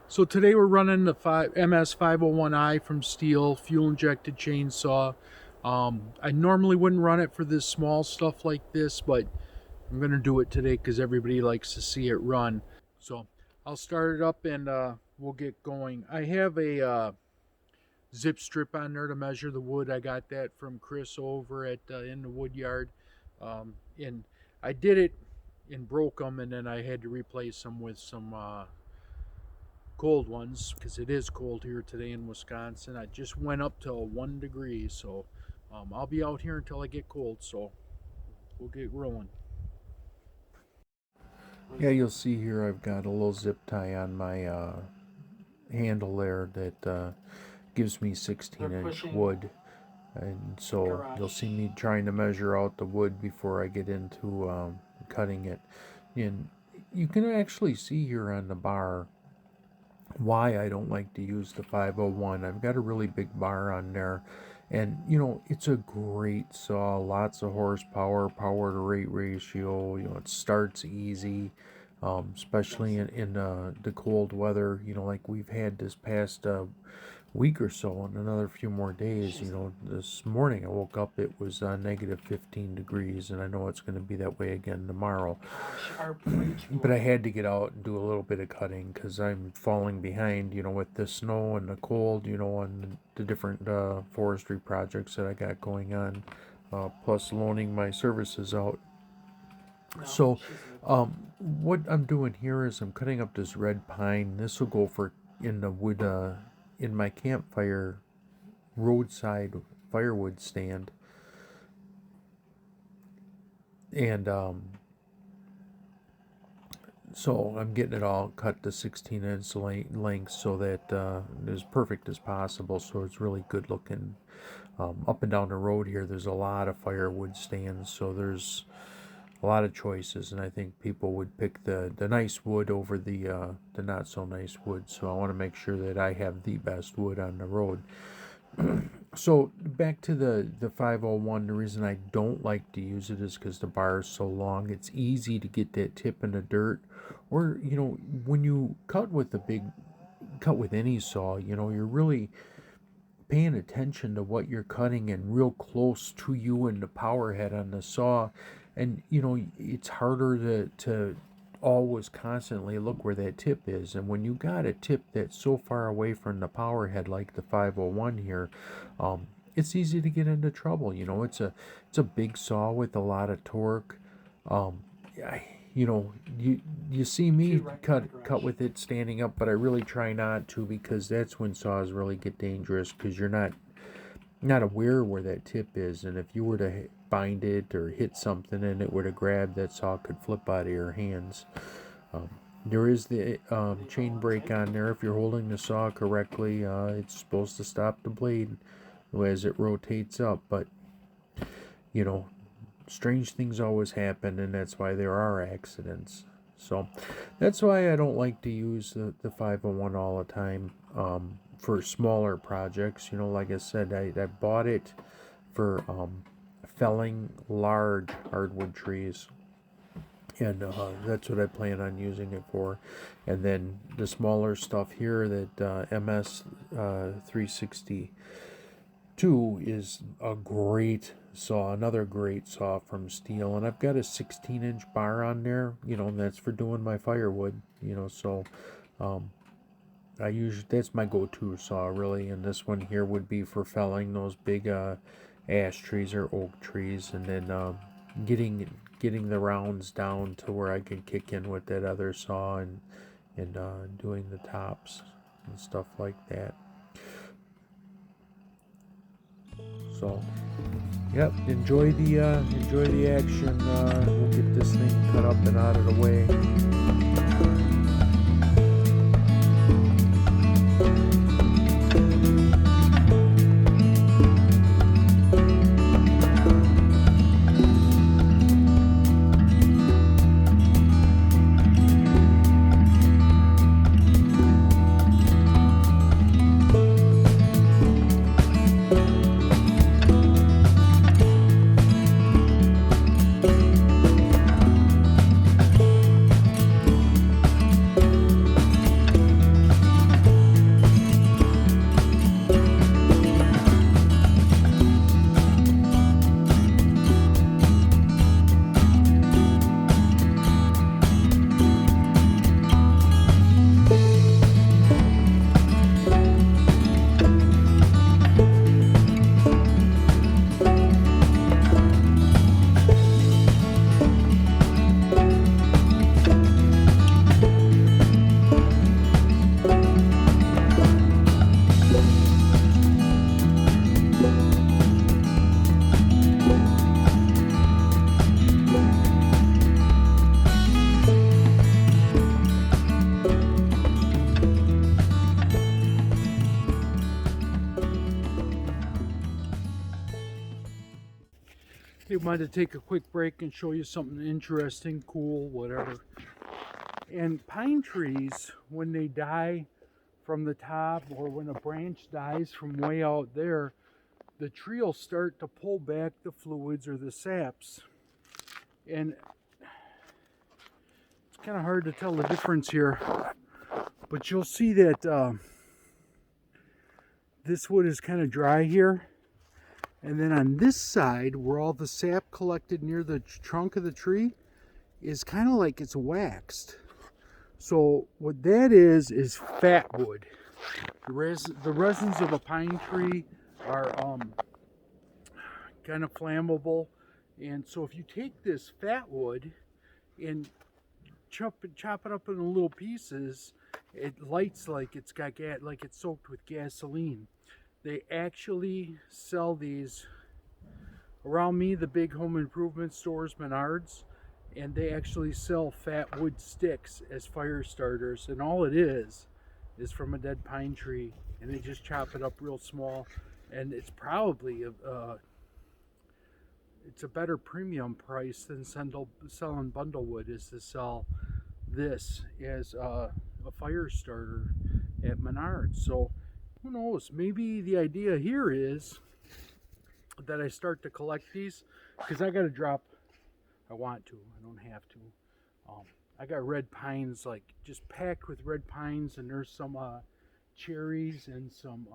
So today we're running the MS501i from Steel fuel injected chainsaw. I normally wouldn't run it for this small stuff like this, but I'm gonna do it today because everybody likes to see it run. So I'll start it up and we'll get going. I have a zip strip on there to measure the wood. I got that from Chris over at in the wood yard, and I did it and broke them, and then I had to replace them with some cold ones because it is cold here today in Wisconsin. I just went up to 1 degree, so I'll be out here until I get cold, so we'll get rolling. Yeah, you'll see here I've got a little zip tie on my handle there that gives me 16-inch wood, and so you'll see me trying to measure out the wood before I get into cutting it. And you can actually see here on the bar why I don't like to use the 501. I've got a really big bar on there, and you know, it's a great saw, lots of horsepower, power to rate ratio. You know, it starts easy, especially in the cold weather, you know, like we've had this past week or so, and another few more days. You know, this morning I woke up, it was negative 15 degrees, and I know it's going to be that way again tomorrow. But I had to get out and do a little bit of cutting because I'm falling behind, you know, with the snow and the cold, you know, on the different forestry projects that I got going on, plus loaning my services out. So what I'm doing here is I'm cutting up this red pine. This will go for in the wood, in my campfire roadside firewood stand. And so I'm getting it all cut to 16-inch length so that as perfect as possible, so it's really good looking. Up and down the road here, there's a lot of firewood stands, so there's a lot of choices, and I think people would pick the nice wood over the not so nice wood. So I want to make sure that I have the best wood on the road. So back to the 501, the reason I don't like to use it is because the bar is so long. It's easy to get that tip in the dirt, or you know, when you cut with any saw, you know, you're really paying attention to what you're cutting and real close to you and the power head on the saw, and you know, it's harder to always constantly look where that tip is. And when you got a tip that's so far away from the power head like the 501 here, it's easy to get into trouble. You know, it's a big saw with a lot of torque. You know, you see me cut with it standing up, but I really try not to, because that's when saws really get dangerous, because you're not aware where that tip is, and if you were to bind it or hit something and it were to grab, that saw could flip out of your hands. There is the chain brake on there. If you're holding the saw correctly, it's supposed to stop the blade as it rotates up, but you know, strange things always happen, and that's why there are accidents. So that's why I don't like to use the 501 all the time for smaller projects. You know, like I said, I bought it for felling large hardwood trees, and that's what I plan on using it for. And then the smaller stuff here, that MS360 2 is a great saw, another great saw from Steel, and I've got a 16-inch bar on there, you know, and that's for doing my firewood, you know. So that's my go-to saw really, and this one here would be for felling those big ash trees or oak trees, and then getting the rounds down to where I can kick in with that other saw and doing the tops and stuff like that. So, yep, enjoy the action. We'll get this thing cut up and out of the way. wanted to take a quick break and show you something interesting, cool, whatever. And pine trees, when they die from the top, or when a branch dies from way out there, the tree will start to pull back the fluids or the saps. And it's kind of hard to tell the difference here, but you'll see that this wood is kind of dry here. And then on this side, where all the sap collected near the trunk of the tree, is kind of like it's waxed. So what that is fat wood. The resins of a pine tree are kind of flammable, and so if you take this fat wood and chop it up into little pieces, it lights like it's got like it's soaked with gasoline. They actually sell these around me, the big home improvement stores, Menards, and they actually sell fat wood sticks as fire starters, and all it is from a dead pine tree, and they just chop it up real small, and it's probably it's a better premium price than selling bundle wood is to sell this as a fire starter at Menards. So who knows, maybe the idea here is that I start to collect these, because I want to, I don't have to. I got red pines, like just packed with red pines, and there's some cherries and some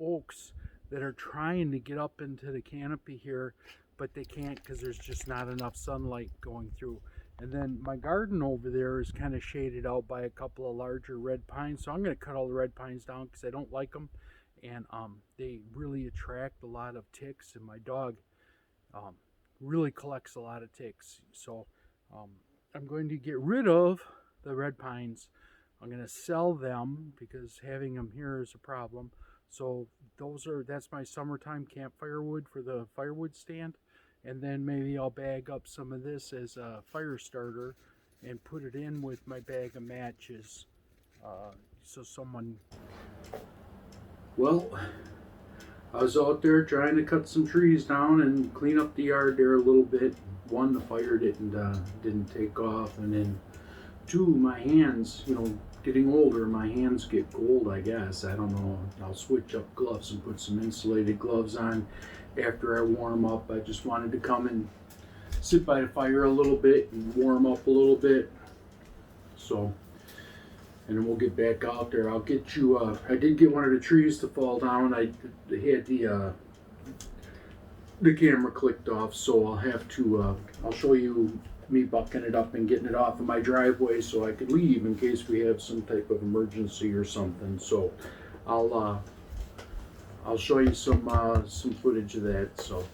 oaks that are trying to get up into the canopy here, but they can't because there's just not enough sunlight going through. And then my garden over there is kind of shaded out by a couple of larger red pines, so I'm going to cut all the red pines down because I don't like them, and they really attract a lot of ticks, and my dog really collects a lot of ticks. So I'm going to get rid of the red pines. I'm going to sell them because having them here is a problem. So that's my summertime campfire wood for the firewood stand. And then maybe I'll bag up some of this as a fire starter and put it in with my bag of matches. Well, I was out there trying to cut some trees down and clean up the yard there a little bit. One, the fire didn't take off, and then two, my hands, getting older, my hands get cold, I guess. I don't know. I'll switch up gloves and put some insulated gloves on after I warm up. I just wanted to come and sit by the fire a little bit and warm up a little bit. So, and then we'll get back out there. I'll get you, I did get one of the trees to fall down. I had the camera clicked off, so I'll have to, I'll show you me bucking it up and getting it off of my driveway so I could leave in case we have some type of emergency or something. So I'll show you some footage of that. So